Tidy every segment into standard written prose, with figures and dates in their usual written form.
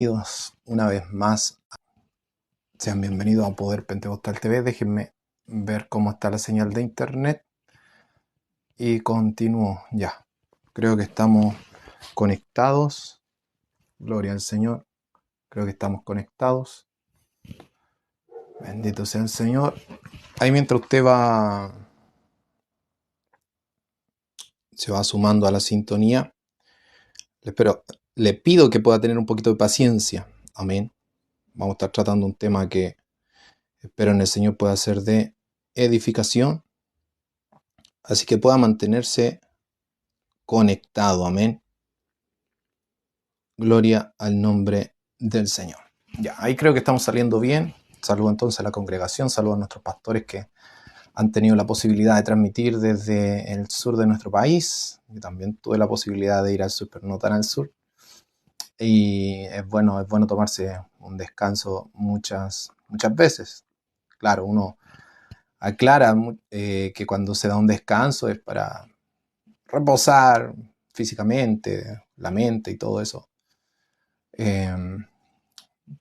Bienvenidos una vez más. Sean bienvenidos a Poder Pentecostal TV. Déjenme ver cómo está la señal de internet. Y continúo ya. Creo que estamos conectados. Gloria al Señor. Creo que estamos conectados. Bendito sea el Señor. Ahí mientras usted se va sumando a la sintonía, le pido que pueda tener un poquito de paciencia. Amén. Vamos a estar tratando un tema que espero en el Señor pueda ser de edificación. Así que pueda mantenerse conectado. Amén. Gloria al nombre del Señor. Ya, ahí creo que estamos saliendo bien. Saludo entonces a la congregación, saludo a nuestros pastores que han tenido la posibilidad de transmitir desde el sur de nuestro país. Yo también tuve la posibilidad de ir al sur, pero no tan al sur. Y es bueno tomarse un descanso muchas veces. Claro, uno aclara que cuando se da un descanso es para reposar físicamente, la mente y todo eso.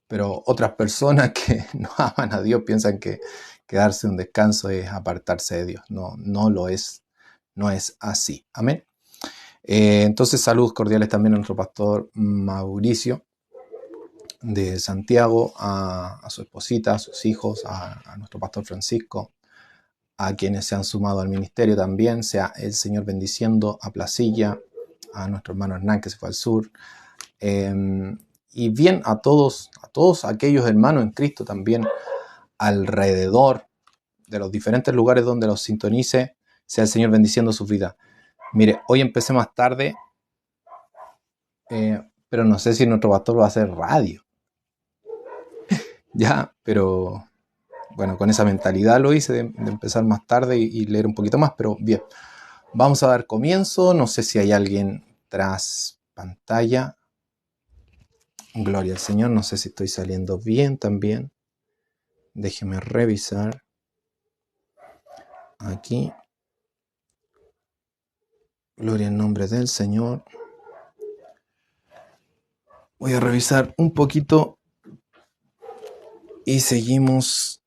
Pero otras personas que no aman a Dios piensan que darse un descanso es apartarse de Dios. No lo es, no es así. Amén. Entonces, saludos cordiales también a nuestro pastor Mauricio de Santiago, a su esposita, a sus hijos, a nuestro pastor Francisco, a quienes se han sumado al ministerio también, sea el Señor bendiciendo, a Placilla, a nuestro hermano Hernán que se fue al sur, y bien a todos aquellos hermanos en Cristo también alrededor de los diferentes lugares donde los sintonice, sea el Señor bendiciendo sus vidas. Mire, hoy empecé más tarde, pero no sé si nuestro pastor va a hacer radio. Ya, pero bueno, con esa mentalidad lo hice de empezar más tarde y leer un poquito más, pero bien. Vamos a dar comienzo. No sé si hay alguien tras pantalla. Gloria al Señor. No sé si estoy saliendo bien también. Déjeme revisar. Aquí. Gloria al nombre del Señor. Voy a revisar un poquito. Y seguimos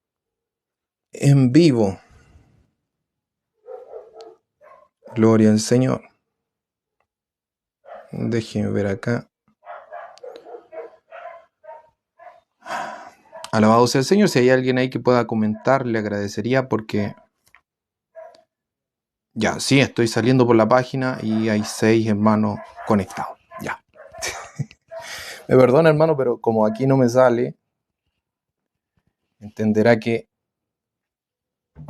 en vivo. Gloria al Señor. Déjeme ver acá. Alabado sea el Señor. Si hay alguien ahí que pueda comentar, le agradecería porque... Ya, sí, estoy saliendo por la página y hay 6 hermanos conectados. Ya. Me perdona, hermano, pero como aquí no me sale, entenderá que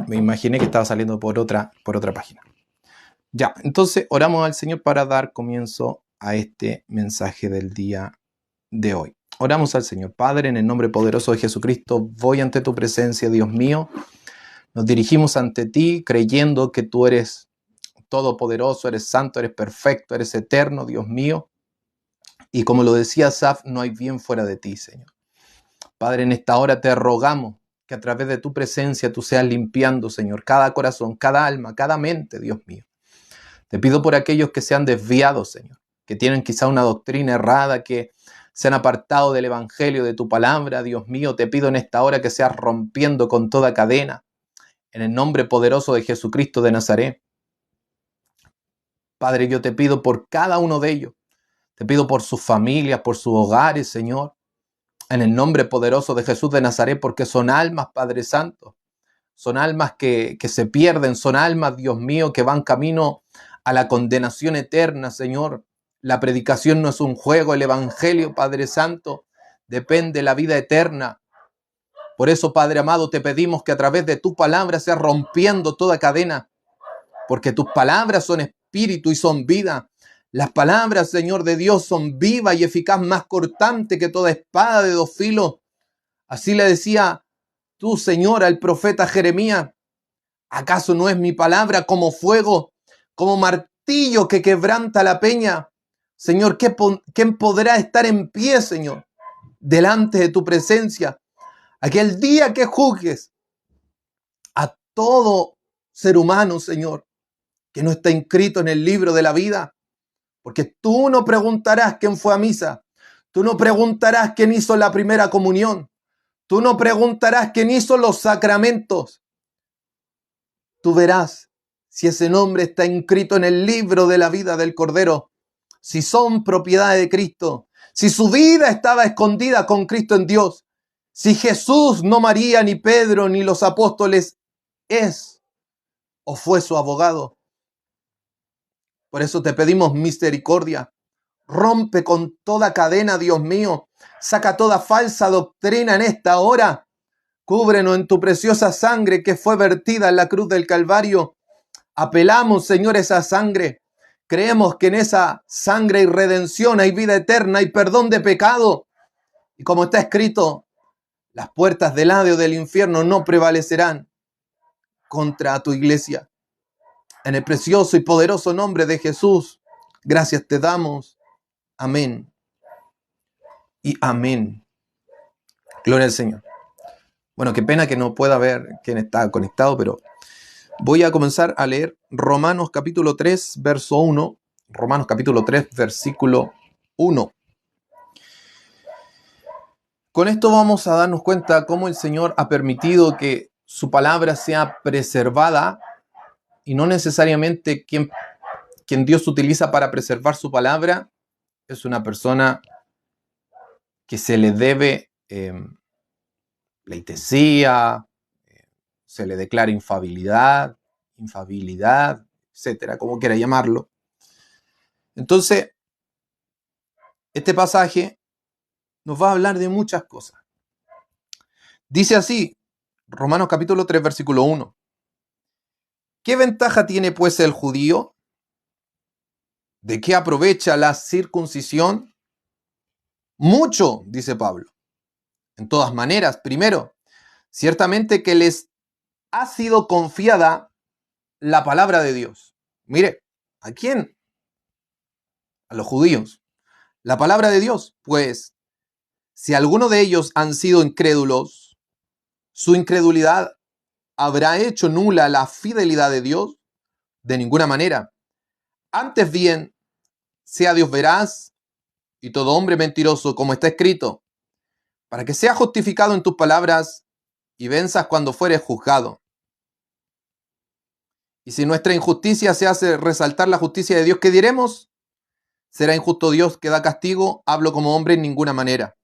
me imaginé que estaba saliendo por otra página. Ya, entonces oramos al Señor para dar comienzo a este mensaje del día de hoy. Oramos al Señor. Padre, en el nombre poderoso de Jesucristo, voy ante tu presencia, Dios mío. Nos dirigimos ante ti creyendo que tú eres todopoderoso, eres santo, eres perfecto, eres eterno, Dios mío. Y como lo decía Asaf, no hay bien fuera de ti, Señor. Padre, en esta hora te rogamos que a través de tu presencia tú seas limpiando, Señor, cada corazón, cada alma, cada mente, Dios mío. Te pido por aquellos que se han desviado, Señor, que tienen quizá una doctrina errada, que se han apartado del evangelio, de tu palabra, Dios mío. Te pido en esta hora que seas rompiendo con toda cadena, en el nombre poderoso de Jesucristo de Nazaret. Padre, yo te pido por cada uno de ellos. Te pido por sus familias, por sus hogares, Señor. En el nombre poderoso de Jesús de Nazaret, porque son almas, Padre Santo. Son almas que se pierden, son almas, Dios mío, que van camino a la condenación eterna, Señor. La predicación no es un juego, el evangelio, Padre Santo, depende de la vida eterna. Por eso, Padre amado, te pedimos que a través de tu palabra seas rompiendo toda cadena, porque tus palabras son espíritu y son vida. Las palabras, Señor de Dios, son viva y eficaz, más cortante que toda espada de 2 filos. Así le decía tú, Señor, al profeta Jeremías. ¿Acaso no es mi palabra como fuego, como martillo que quebranta la peña? Señor, ¿quién podrá estar en pie, Señor, delante de tu presencia? Aquel día que juzgues a todo ser humano, Señor, que no está inscrito en el libro de la vida. Porque tú no preguntarás quién fue a misa. Tú no preguntarás quién hizo la primera comunión. Tú no preguntarás quién hizo los sacramentos. Tú verás si ese nombre está inscrito en el libro de la vida del Cordero, si son propiedad de Cristo, si su vida estaba escondida con Cristo en Dios, si Jesús, no María, ni Pedro, ni los apóstoles, es o fue su abogado. Por eso te pedimos misericordia. Rompe con toda cadena, Dios mío. Saca toda falsa doctrina en esta hora. Cúbrenos en tu preciosa sangre que fue vertida en la cruz del Calvario. Apelamos, Señor, esa sangre. Creemos que en esa sangre hay redención, hay vida eterna, hay perdón de pecado. Y como está escrito, las puertas del Hades o del infierno no prevalecerán contra tu iglesia. En el precioso y poderoso nombre de Jesús, gracias te damos. Amén. Y amén. Gloria al Señor. Bueno, qué pena que no pueda ver quién está conectado, pero voy a comenzar a leer Romanos capítulo 3, verso 1. Romanos capítulo 3, versículo 1. Con esto vamos a darnos cuenta cómo el Señor ha permitido que su palabra sea preservada y no necesariamente quien Dios utiliza para preservar su palabra es una persona que se le debe pleitesía, se le declara infabilidad, etcétera, como quiera llamarlo. Entonces, este pasaje nos va a hablar de muchas cosas. Dice así, Romanos capítulo 3, versículo 1. ¿Qué ventaja tiene pues el judío? ¿De qué aprovecha la circuncisión? Mucho, dice Pablo. En todas maneras, primero, ciertamente que les ha sido confiada la palabra de Dios. Mire, ¿a quién? A los judíos. La palabra de Dios, pues, si alguno de ellos han sido incrédulos, su incredulidad habrá hecho nula la fidelidad de Dios. De ninguna manera. Antes bien, sea Dios veraz y todo hombre mentiroso, como está escrito, para que sea justificado en tus palabras y venzas cuando fueres juzgado. Y si nuestra injusticia se hace resaltar la justicia de Dios, ¿qué diremos? ¿Será injusto Dios que da castigo? Hablo como hombre en ninguna manera.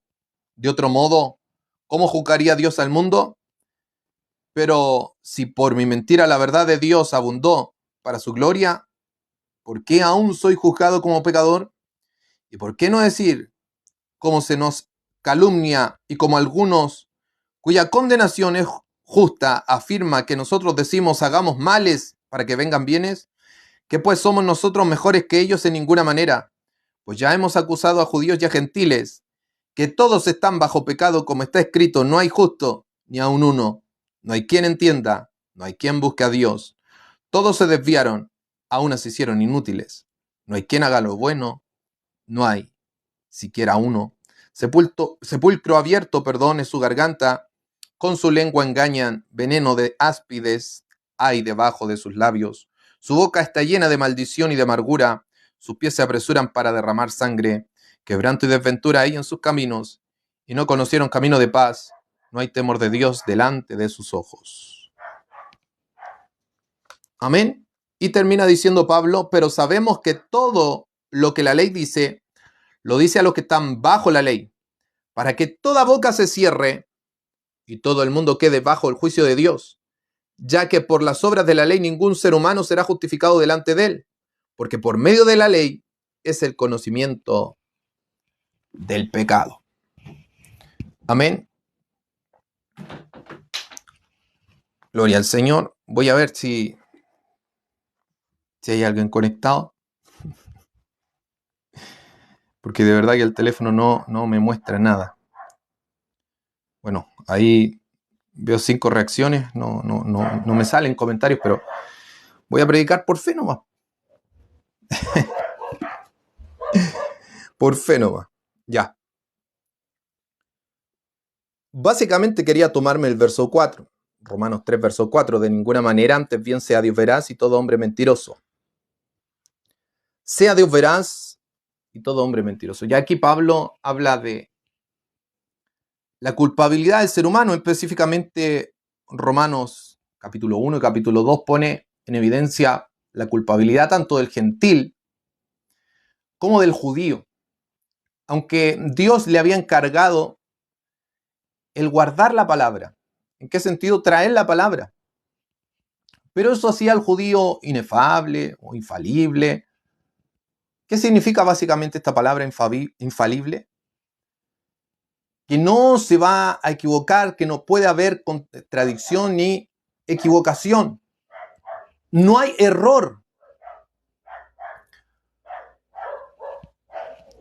De otro modo, ¿cómo juzgaría Dios al mundo? Pero si por mi mentira la verdad de Dios abundó para su gloria, ¿por qué aún soy juzgado como pecador? ¿Y por qué no decir, como se nos calumnia y como algunos cuya condenación es justa afirma que nosotros decimos hagamos males para que vengan bienes? ¿Que pues somos nosotros mejores que ellos? En ninguna manera. Pues ya hemos acusado a judíos y a gentiles, que todos están bajo pecado, como está escrito, no hay justo, ni aun uno. No hay quien entienda, no hay quien busque a Dios. Todos se desviaron, a unas se hicieron inútiles. No hay quien haga lo bueno, no hay siquiera uno. Sepulcro abierto, es su garganta. Con su lengua engañan, veneno de áspides hay debajo de sus labios. Su boca está llena de maldición y de amargura. Sus pies se apresuran para derramar sangre. Quebranto y desventura hay en sus caminos. Y no conocieron camino de paz. No hay temor de Dios delante de sus ojos. Amén. Y termina diciendo Pablo, pero sabemos que todo lo que la ley dice, lo dice a los que están bajo la ley, para que toda boca se cierre y todo el mundo quede bajo el juicio de Dios, ya que por las obras de la ley ningún ser humano será justificado delante de él, porque por medio de la ley es el conocimiento del pecado. Amén. Gloria al Señor. Voy a ver si hay alguien conectado, porque de verdad que el teléfono no me muestra nada. Bueno, ahí veo 5 reacciones, no me salen comentarios, pero voy a predicar por fe nomás. Por fe nomás. Ya. Básicamente quería tomarme el verso 4. Romanos 3, verso 4. De ninguna manera, antes bien sea Dios veraz y todo hombre mentiroso. Sea Dios veraz y todo hombre mentiroso. Ya aquí Pablo habla de la culpabilidad del ser humano, específicamente Romanos capítulo 1 y capítulo 2 pone en evidencia la culpabilidad tanto del gentil como del judío. Aunque Dios le había encargado el guardar la palabra. ¿En qué sentido? Traer la palabra. Pero eso hacía al judío inefable o infalible. ¿Qué significa básicamente esta palabra infalible? Que no se va a equivocar, que no puede haber contradicción ni equivocación. No hay error.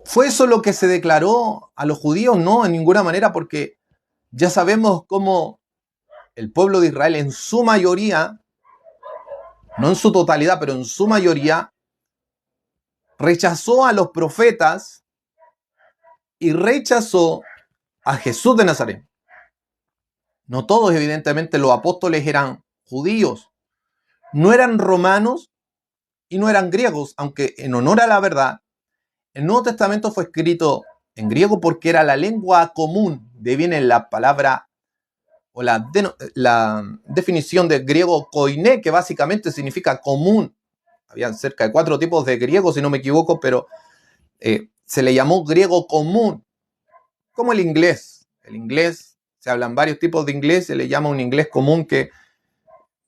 ¿Fue eso lo que se declaró a los judíos? No, en ninguna manera, porque ya sabemos cómo el pueblo de Israel en su mayoría, no en su totalidad, pero en su mayoría, rechazó a los profetas y rechazó a Jesús de Nazaret. No todos, evidentemente, los apóstoles eran judíos, no eran romanos y no eran griegos, aunque en honor a la verdad, el Nuevo Testamento fue escrito en griego porque era la lengua común. De ahí viene la palabra o la definición de griego koiné, que básicamente significa común. Habían cerca de 4 tipos de griego, si no me equivoco, pero se le llamó griego común, como el inglés. El inglés, se hablan varios tipos de inglés, se le llama un inglés común que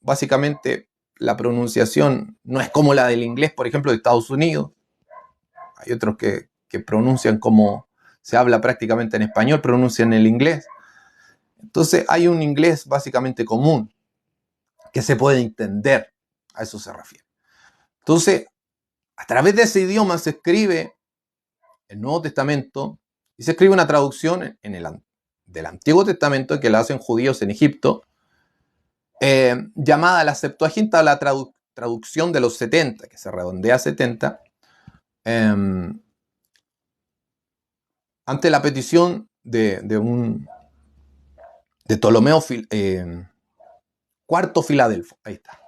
básicamente la pronunciación no es como la del inglés, por ejemplo, de Estados Unidos. Hay otros que pronuncian como se habla prácticamente en español, pronuncian el inglés. Entonces hay un inglés básicamente común que se puede entender, a eso se refiere. Entonces, a través de ese idioma se escribe el Nuevo Testamento y se escribe una traducción del Antiguo Testamento que la hacen judíos en Egipto, llamada la Septuaginta, la traducción de los 70, que se redondea a 70, ante la petición de Ptolomeo IV Filadelfo, ahí está,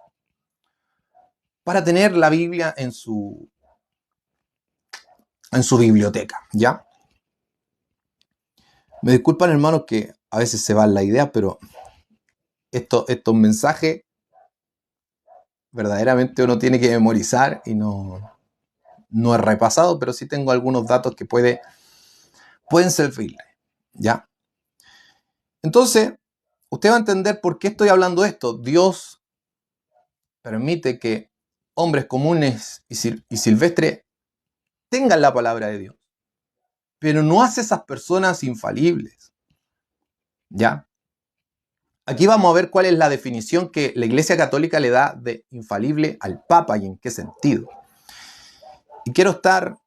para tener la Biblia en su biblioteca, ¿ya? Me disculpan, hermanos, que a veces se va la idea, pero estos mensajes verdaderamente uno tiene que memorizar y no he repasado, pero sí tengo algunos datos que pueden servirle, ¿ya? Entonces, usted va a entender por qué estoy hablando de esto. Dios permite que hombres comunes y silvestres tengan la palabra de Dios, pero no hace esas personas infalibles, ¿ya? Aquí vamos a ver cuál es la definición que la Iglesia Católica le da de infalible al Papa y en qué sentido. Y quiero estar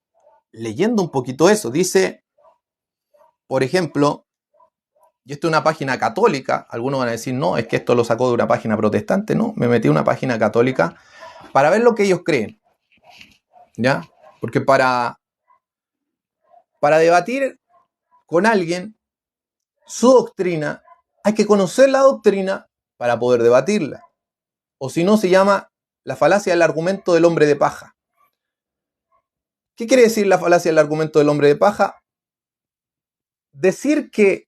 leyendo un poquito eso. Dice, por ejemplo, y esto es una página católica, algunos van a decir, no, es que esto lo sacó de una página protestante, no, me metí a una página católica para ver lo que ellos creen, ¿ya? Porque para debatir con alguien su doctrina, hay que conocer la doctrina para poder debatirla. O si no, se llama la falacia del argumento del hombre de paja. ¿Qué quiere decir la falacia del argumento del hombre de paja? Decir que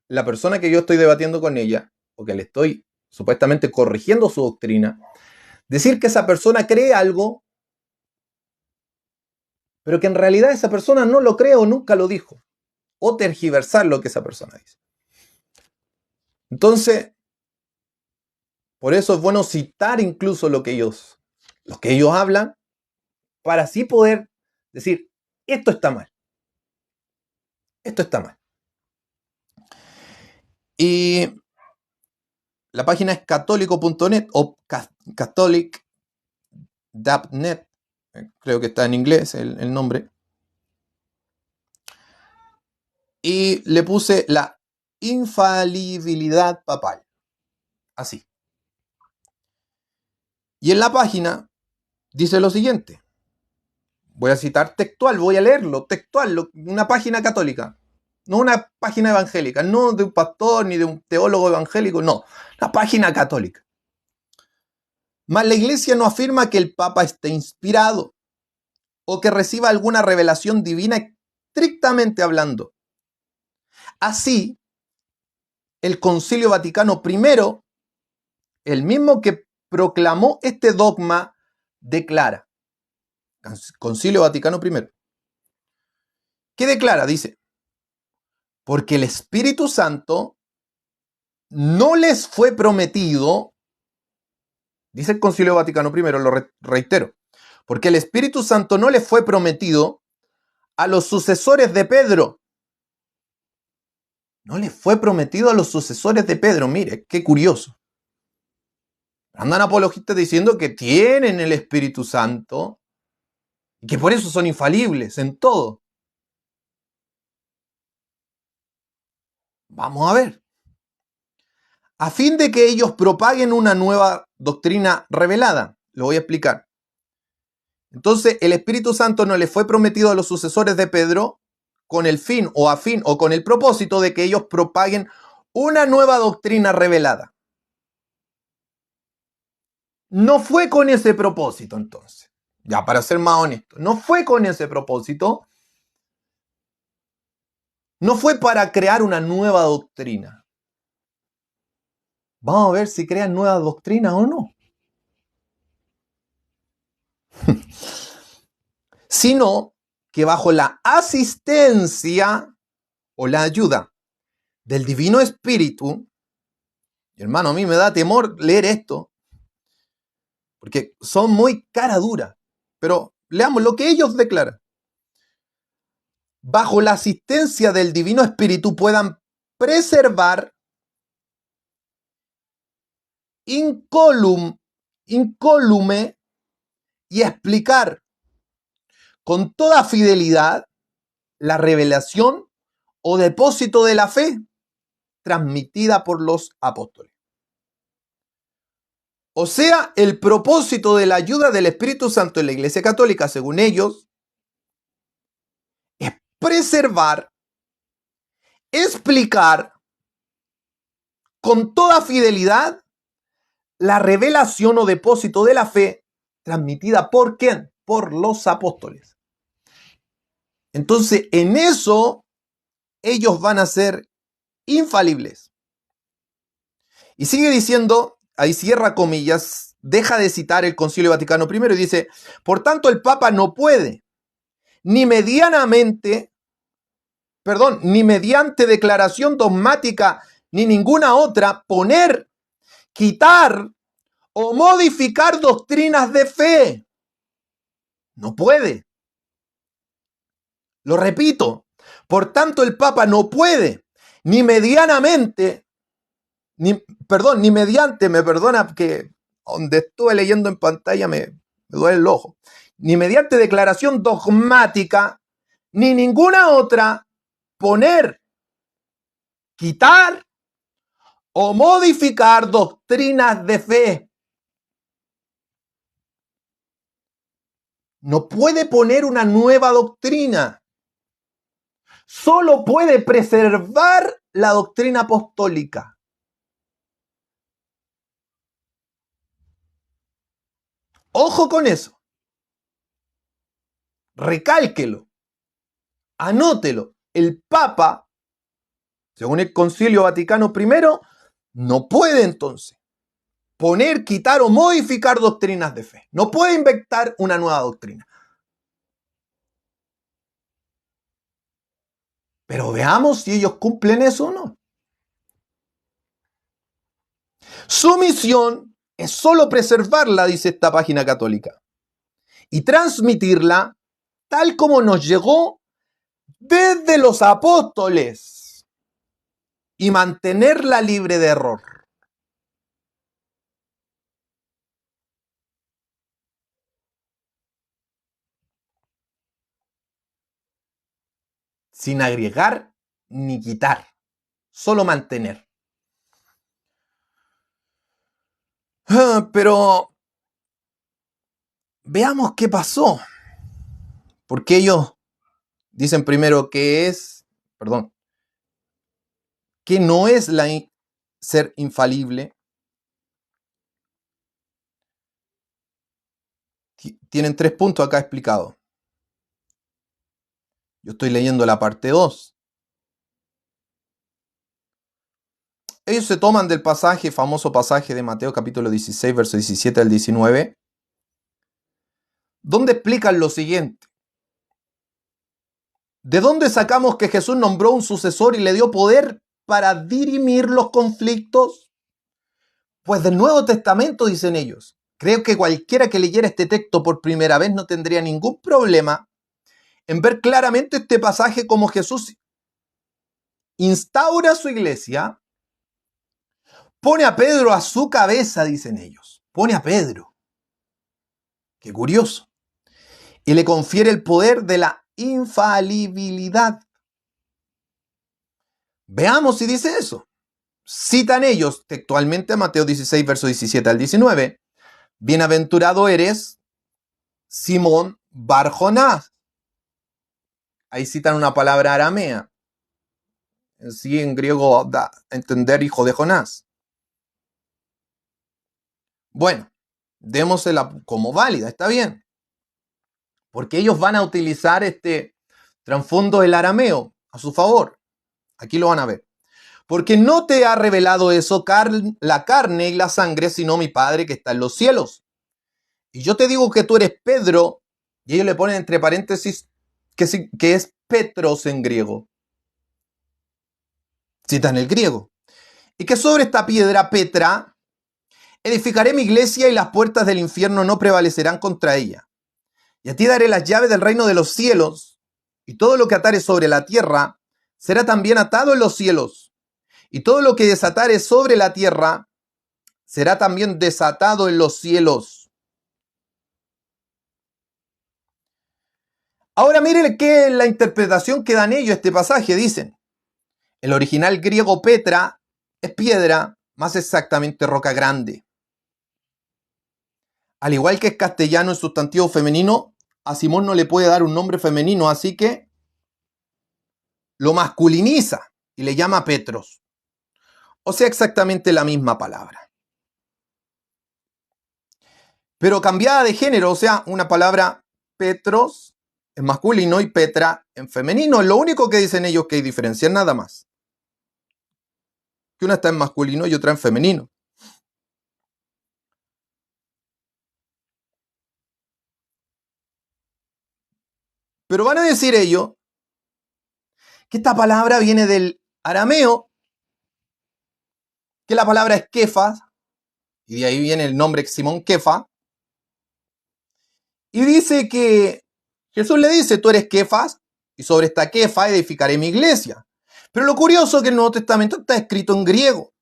la persona que yo estoy debatiendo con ella, o que le estoy supuestamente corrigiendo su doctrina, decir que esa persona cree algo, pero que en realidad esa persona no lo cree o nunca lo dijo, o tergiversar lo que esa persona dice. Entonces, por eso es bueno citar incluso lo que ellos hablan, para así poder decir, esto está mal. Esto está mal. Y la página es católico.net o catholic.net, creo que está en inglés el nombre. Y le puse la infalibilidad papal. Así. Y en la página dice lo siguiente. Voy a citar textual, voy a leerlo textual, una página católica. No una página evangélica, no de un pastor ni de un teólogo evangélico, no. Una página católica. Mas la Iglesia no afirma que el Papa esté inspirado, o que reciba alguna revelación divina estrictamente hablando. Así, el Concilio Vaticano I, el mismo que proclamó este dogma, declara. Concilio Vaticano I. ¿Qué declara? Dice, porque el Espíritu Santo no les fue prometido, dice el Concilio Vaticano I, lo reitero, porque el Espíritu Santo no les fue prometido a los sucesores de Pedro. No les fue prometido a los sucesores de Pedro. Mire, qué curioso. Andan apologistas diciendo que tienen el Espíritu Santo y que por eso son infalibles en todo. Vamos a ver. A fin de que ellos propaguen una nueva doctrina revelada. Lo voy a explicar. Entonces, el Espíritu Santo no le fue prometido a los sucesores de Pedro con el fin o a fin o con el propósito de que ellos propaguen una nueva doctrina revelada. No fue con ese propósito, entonces. Ya, para ser más honesto, no fue con ese propósito. No fue para crear una nueva doctrina. Vamos a ver si crean nuevas doctrinas o no. Sino que bajo la asistencia o la ayuda del Divino Espíritu, y hermano, a mí me da temor leer esto, porque son muy cara dura, pero leamos lo que ellos declaran. Bajo la asistencia del Divino Espíritu puedan preservar incólume y explicar con toda fidelidad la revelación o depósito de la fe transmitida por los apóstoles. O sea, el propósito de la ayuda del Espíritu Santo en la Iglesia Católica, según ellos, es preservar, explicar con toda fidelidad la revelación o depósito de la fe transmitida por ¿quién? Por los apóstoles. Entonces, en eso ellos van a ser infalibles. Y sigue diciendo, ahí cierra comillas, deja de citar el Concilio Vaticano I y dice, por tanto el Papa no puede, ni mediante declaración dogmática, ni ninguna otra, poner, quitar o modificar doctrinas de fe. No puede. Lo repito, por tanto el Papa no puede, ni mediante, me perdona que donde estuve leyendo en pantalla me duele el ojo, ni mediante declaración dogmática, ni ninguna otra, poner, quitar o modificar doctrinas de fe. No puede poner una nueva doctrina. Solo puede preservar la doctrina apostólica. Ojo con eso. Recálquelo. Anótelo. El Papa, según el Concilio Vaticano I, no puede entonces poner, quitar o modificar doctrinas de fe. No puede inventar una nueva doctrina. Pero veamos si ellos cumplen eso o no. Su misión es solo preservarla, dice esta página católica, y transmitirla tal como nos llegó desde los apóstoles y mantenerla libre de error. Sin agregar ni quitar, solo mantener. Pero veamos qué pasó. Porque ellos dicen primero que no es ser infalible. Tienen 3 puntos acá explicados. Yo estoy leyendo la parte 2. Ellos se toman del pasaje, famoso pasaje de Mateo capítulo 16, verso 17 al 19, donde explican lo siguiente. ¿De dónde sacamos que Jesús nombró un sucesor y le dio poder para dirimir los conflictos? Pues del Nuevo Testamento, dicen ellos. Creo que cualquiera que leyera este texto por primera vez no tendría ningún problema en ver claramente este pasaje como Jesús instaura su iglesia, pone a Pedro a su cabeza, dicen ellos. Pone a Pedro. Qué curioso. Y le confiere el poder de la infalibilidad. Veamos si dice eso. Citan ellos textualmente a Mateo 16, verso 17 al 19. Bienaventurado eres, Simón Bar-Jonás. Ahí citan una palabra aramea. Sí, en griego da a entender hijo de Jonás. Bueno, démosela como válida, está bien. Porque ellos van a utilizar este trasfondo del arameo a su favor. Aquí lo van a ver. Porque no te ha revelado eso la carne y la sangre, sino mi Padre que está en los cielos. Y yo te digo que tú eres Pedro, y ellos le ponen entre paréntesis que es Petros en griego. Citan el griego. Y que sobre esta piedra, Petra, edificaré mi iglesia y las puertas del infierno no prevalecerán contra ella. Y a ti daré las llaves del reino de los cielos, y todo lo que atares sobre la tierra será también atado en los cielos, y todo lo que desatares sobre la tierra será también desatado en los cielos. Ahora miren que la interpretación que dan ellos a este pasaje. Dicen, el original griego Petra es piedra, más exactamente roca grande. Al igual que es castellano en sustantivo femenino, a Simón no le puede dar un nombre femenino, así que lo masculiniza y le llama Petros. O sea, exactamente la misma palabra. Pero cambiada de género, o sea, una palabra Petros en masculino y Petra en femenino. Lo único que dicen ellos que hay diferencia, nada más. Que una está en masculino y otra en femenino. Pero van a decir ellos que esta palabra viene del arameo, que la palabra es Kefas, y de ahí viene el nombre Simón Kefa. Y dice que Jesús le dice, tú eres Kefas, y sobre esta Kefa edificaré mi iglesia. Pero lo curioso es que el Nuevo Testamento está escrito en griego.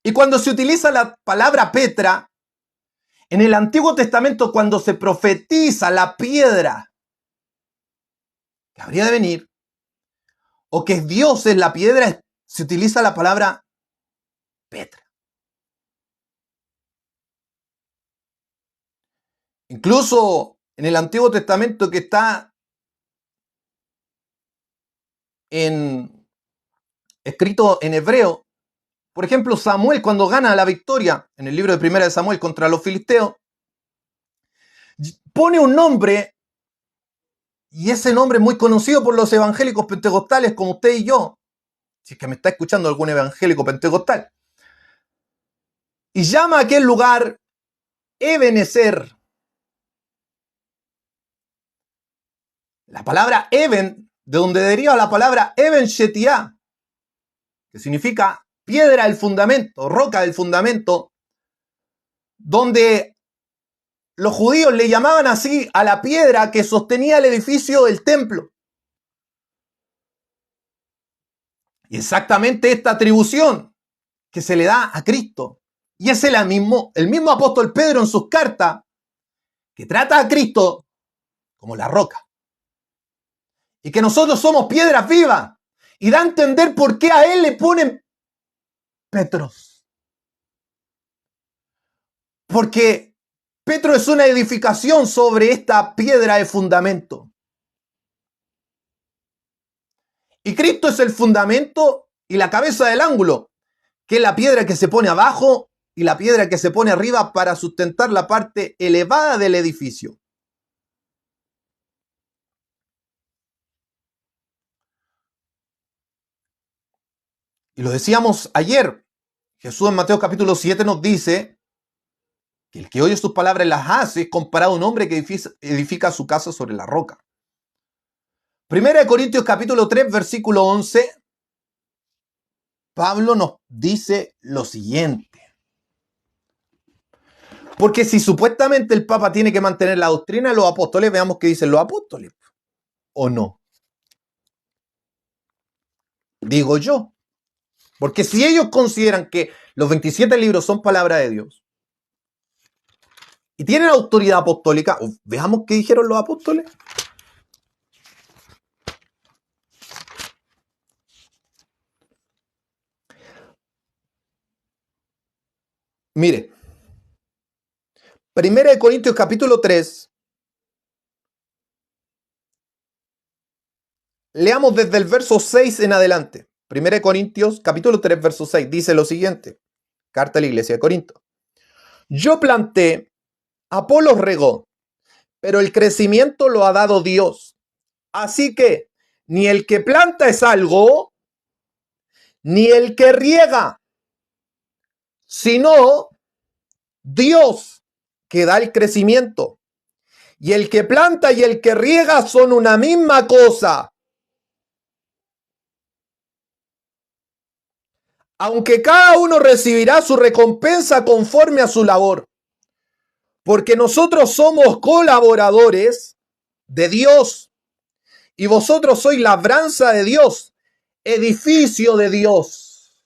Y cuando se utiliza la palabra Petra, en el Antiguo Testamento, cuando se profetiza la piedra que habría de venir, o que Dios es la piedra, se utiliza la palabra Petra. Incluso en el Antiguo Testamento que está escrito en hebreo, por ejemplo, Samuel cuando gana la victoria en el libro de Primera de Samuel contra los filisteos, pone un nombre, y ese nombre es muy conocido por los evangélicos pentecostales como usted y yo, si es que me está escuchando algún evangélico pentecostal, y llama a aquel lugar Ebenezer. La palabra Eben, de donde deriva la palabra Eben Shetiah, que significa piedra del fundamento, roca del fundamento, donde los judíos le llamaban así a la piedra que sostenía el edificio del templo. Y exactamente esta atribución que se le da a Cristo. Y es el mismo apóstol Pedro en sus cartas que trata a Cristo como la roca. Y que nosotros somos piedras vivas. Y da a entender por qué a él le ponen Petros. Porque Petro es una edificación sobre esta piedra de fundamento. Y Cristo es el fundamento y la cabeza del ángulo, que es la piedra que se pone abajo y la piedra que se pone arriba para sustentar la parte elevada del edificio. Y lo decíamos ayer, Jesús en Mateo capítulo 7 nos dice que el que oye sus palabras y las hace es comparado a un hombre que edifica su casa sobre la roca. Primera de Corintios capítulo 3, versículo 11, Pablo nos dice lo siguiente. Porque si supuestamente el Papa tiene que mantener la doctrina de los apóstoles, veamos qué dicen los apóstoles. ¿O no? Digo yo. Porque si ellos consideran que los 27 libros son palabra de Dios y tienen autoridad apostólica, veamos qué dijeron los apóstoles. Mire, Primera de Corintios capítulo 3, leamos desde el verso 6 en adelante. Primera de Corintios capítulo 3, verso 6, dice lo siguiente. Carta a la iglesia de Corinto. Yo planté, Apolos regó, pero el crecimiento lo ha dado Dios. Así que ni el que planta es algo, ni el que riega, sino Dios que da el crecimiento. Y el que planta y el que riega son una misma cosa. Aunque cada uno recibirá su recompensa conforme a su labor. Porque nosotros somos colaboradores de Dios. Y vosotros sois labranza de Dios, edificio de Dios.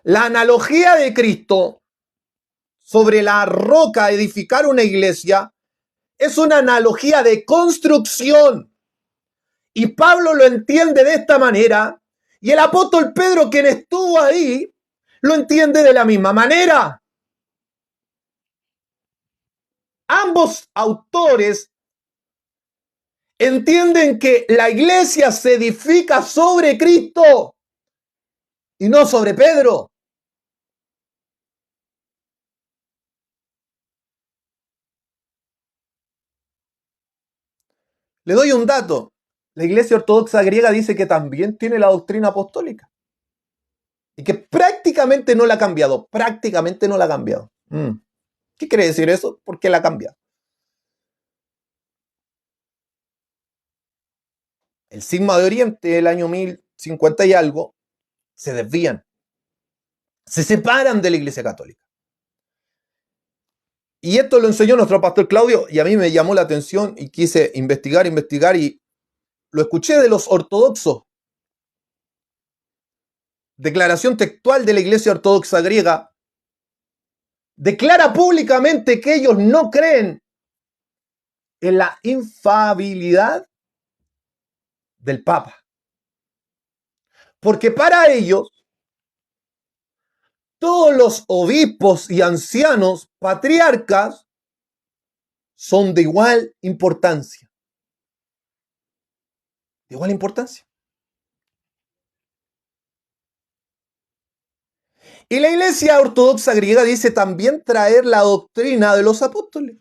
La analogía de Cristo sobre la roca edificar una iglesia es una analogía de construcción. Y Pablo lo entiende de esta manera, y el apóstol Pedro, quien estuvo ahí, lo entiende de la misma manera. Ambos autores entienden que la iglesia se edifica sobre Cristo y no sobre Pedro. Le doy un dato. La iglesia ortodoxa griega dice que también tiene la doctrina apostólica. Y que prácticamente no la ha cambiado. Prácticamente no la ha cambiado. ¿Qué quiere decir eso? ¿Por qué la ha cambiado? El Sigma de Oriente, del año 1050 y algo, se desvían. Se separan de la iglesia católica. Y esto lo enseñó nuestro pastor Claudio y a mí me llamó la atención y quise investigar y lo escuché de los ortodoxos. Declaración textual de la iglesia ortodoxa griega declara públicamente que ellos no creen en la infalibilidad del Papa. Porque para ellos, todos los obispos y ancianos, patriarcas, son de igual importancia. De igual importancia. Y la iglesia ortodoxa griega dice también traer la doctrina de los apóstoles.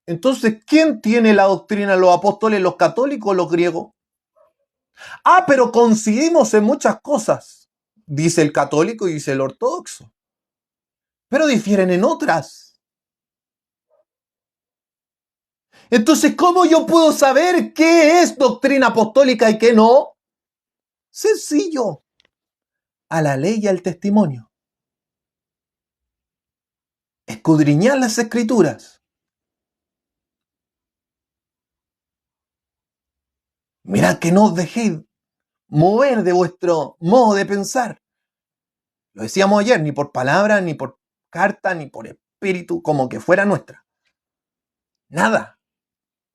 Entonces, ¿quién tiene la doctrina de los apóstoles, los católicos o los griegos? Ah, pero coincidimos en muchas cosas, dice el católico y dice el ortodoxo. Pero difieren en otras. Entonces, ¿cómo yo puedo saber qué es doctrina apostólica y qué no? Sencillo. A la ley y al testimonio. Escudriñar las escrituras. Mirad que no os dejéis mover de vuestro modo de pensar. Lo decíamos ayer, ni por palabra, ni por carta, ni por espíritu, como que fuera nuestra. Nada.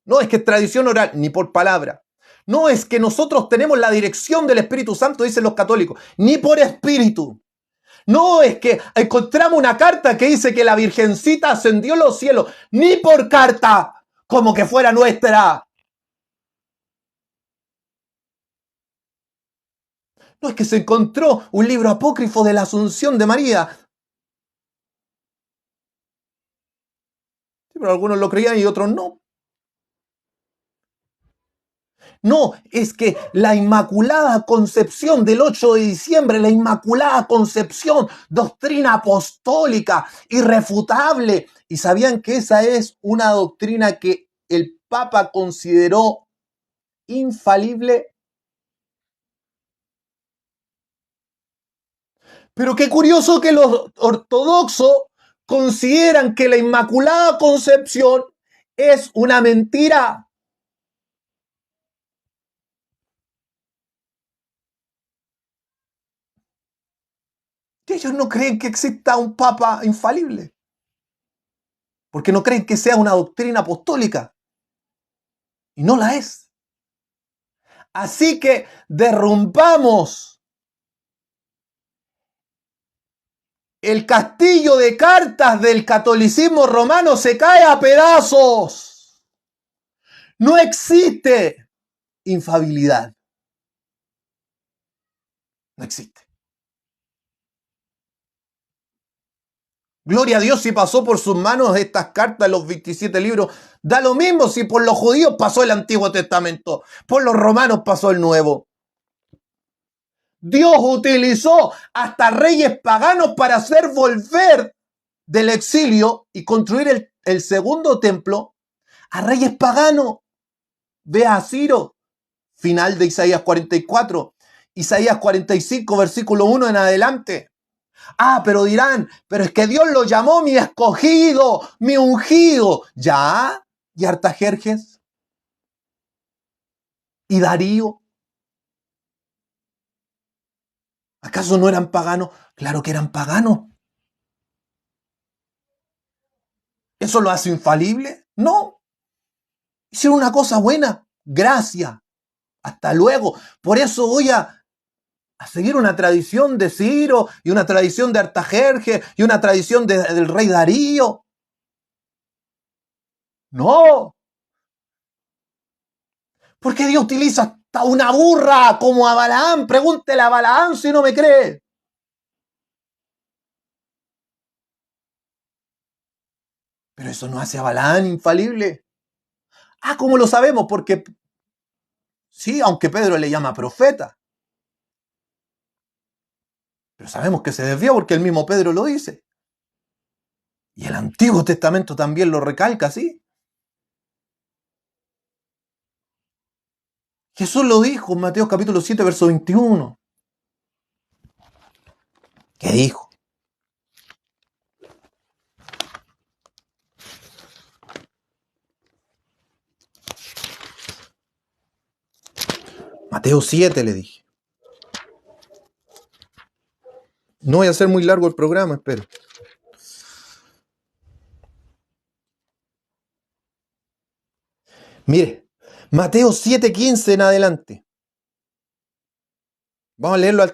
No es que es tradición oral, ni por palabra. No es que nosotros tenemos la dirección del Espíritu Santo, dicen los católicos, ni por espíritu. No es que encontramos una carta que dice que la Virgencita ascendió a los cielos, ni por carta, como que fuera nuestra. No es que se encontró un libro apócrifo de la Asunción de María. Sí, pero algunos lo creían y otros no. No, es que la Inmaculada Concepción del 8 de diciembre, la Inmaculada Concepción, doctrina apostólica, irrefutable. ¿Y sabían que esa es una doctrina que el Papa consideró infalible? Pero qué curioso que los ortodoxos consideran que la Inmaculada Concepción es una mentira. Ellos no creen que exista un papa infalible, porque no creen que sea una doctrina apostólica, y no la es. Así que derrumbamos el castillo de cartas del catolicismo romano, se cae a pedazos. No existe infalibilidad. No existe. Gloria a Dios si pasó por sus manos estas cartas, los 27 libros. Da lo mismo si por los judíos pasó el Antiguo Testamento, por los romanos pasó el Nuevo. Dios utilizó hasta reyes paganos para hacer volver del exilio y construir el segundo templo a reyes paganos. Ve a Ciro, final de Isaías 44, Isaías 45, versículo 1 en adelante. Ah, pero dirán, pero es que Dios lo llamó mi escogido, mi ungido. ¿Ya? ¿Y Artajerjes? ¿Y Darío? ¿Acaso no eran paganos? Claro que eran paganos. ¿Eso lo hace infalible? No. Hicieron una cosa buena. Gracias. Hasta luego. Por eso voy a seguir una tradición de Ciro y una tradición de Artajerjes y una tradición del rey Darío. No. Porque Dios utiliza hasta una burra como a Balaam. Pregúntele a Balaam si no me cree. Pero eso no hace a Balaam infalible. Ah, ¿cómo lo sabemos? Porque sí, aunque Pedro le llama profeta. Pero sabemos que se desvió porque el mismo Pedro lo dice. Y el Antiguo Testamento también lo recalca, ¿sí? Jesús lo dijo en Mateo capítulo 7, verso 21. ¿Qué dijo? Mateo 7 le dije. No voy a hacer muy largo el programa, espero. Mire, Mateo 7:15 en adelante. Vamos a leerlo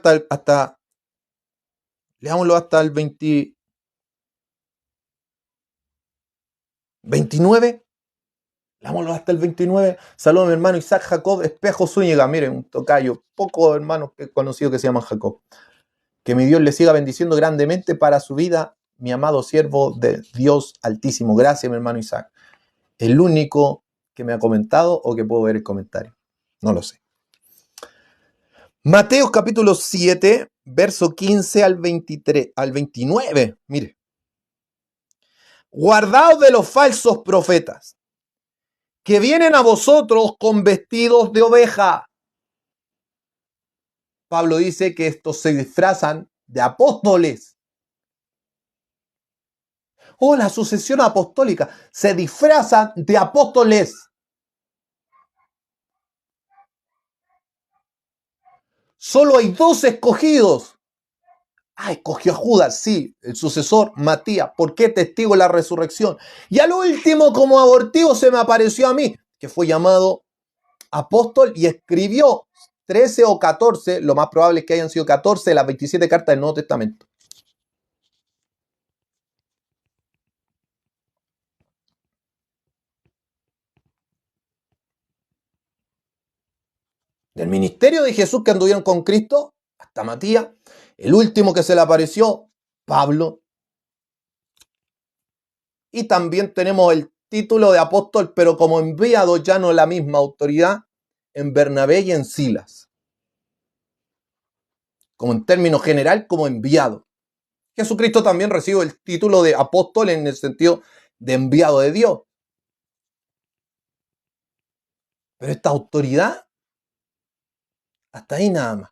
leámoslo hasta el 29. Leámoslo hasta el 29. Saludos a mi hermano Isaac Jacob Espejo Zúñiga. Miren, un tocayo. Pocos hermanos que he conocido que se llaman Jacob. Que mi Dios le siga bendiciendo grandemente para su vida, mi amado siervo de Dios Altísimo. Gracias, mi hermano Isaac. El único que me ha comentado o que puedo ver el comentario. No lo sé. Mateo capítulo 7, verso 15 al 29. Mire. Guardaos de los falsos profetas, que vienen a vosotros con vestidos de oveja. Pablo dice que estos se disfrazan de apóstoles. Oh, la sucesión apostólica. Se disfrazan de apóstoles. Solo hay 2 escogidos. Ah, escogió a Judas, sí, el sucesor, Matías. ¿Por qué? Testigo de la resurrección. Y al último, como abortivo, se me apareció a mí, que fue llamado apóstol y escribió 13 o 14, lo más probable es que hayan sido 14 de las 27 cartas del Nuevo Testamento. Del ministerio de Jesús que anduvieron con Cristo, hasta Matías, el último que se le apareció, Pablo. Y también tenemos el título de apóstol, pero como enviado ya no la misma autoridad, en Bernabé y en Silas, como en términos general, como enviado. Jesucristo también recibe el título de apóstol en el sentido de enviado de Dios. Pero esta autoridad, hasta ahí nada más.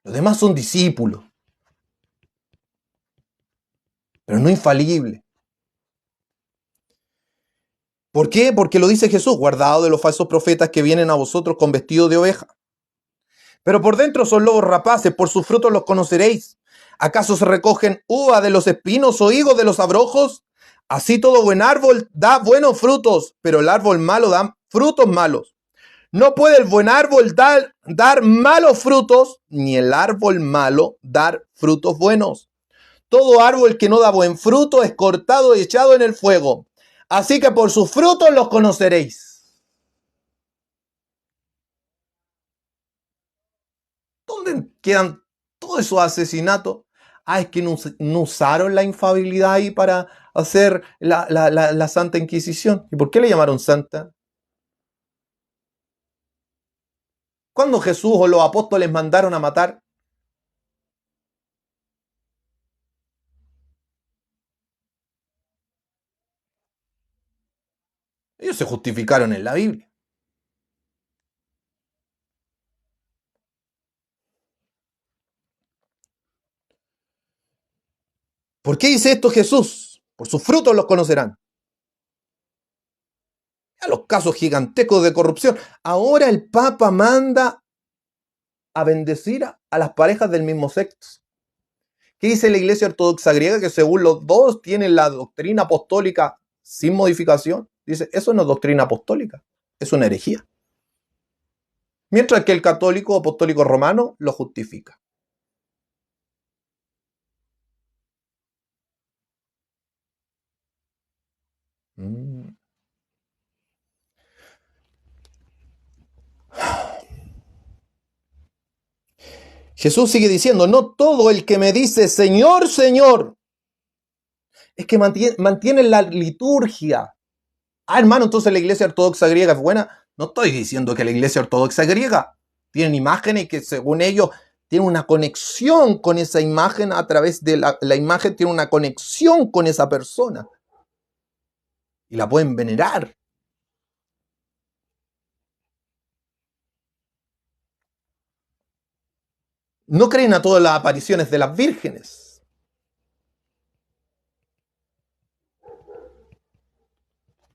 Los demás son discípulos, pero no infalibles. ¿Por qué? Porque lo dice Jesús, guardaos de los falsos profetas que vienen a vosotros con vestido de oveja, pero por dentro son lobos rapaces, por sus frutos los conoceréis. ¿Acaso se recogen uvas de los espinos o higos de los abrojos? Así todo buen árbol da buenos frutos, pero el árbol malo da frutos malos. No puede el buen árbol dar malos frutos, ni el árbol malo dar frutos buenos. Todo árbol que no da buen fruto es cortado y echado en el fuego. Así que por sus frutos los conoceréis. ¿Dónde quedan todos esos asesinatos? Ah, es que no usaron la infalibilidad ahí para hacer la Santa Inquisición. ¿Y por qué le llamaron santa? ¿Cuándo Jesús o los apóstoles mandaron a matar? Ellos se justificaron en la Biblia. ¿Por qué dice esto Jesús? Por sus frutos los conocerán. A los casos gigantescos de corrupción. Ahora el Papa manda a bendecir a las parejas del mismo sexo. ¿Qué dice la Iglesia Ortodoxa griega? Que según los dos tienen la doctrina apostólica sin modificación. Dice, eso no es doctrina apostólica, es una herejía. Mientras que el católico apostólico romano lo justifica. Jesús sigue diciendo, no todo el que me dice Señor, Señor, es que mantiene la liturgia. Ah, hermano, entonces la Iglesia Ortodoxa griega es buena. No estoy diciendo que la Iglesia Ortodoxa griega tienen imágenes que según ellos tienen una conexión con esa imagen, a través de la imagen tiene una conexión con esa persona. Y la pueden venerar. No creen a todas las apariciones de las vírgenes.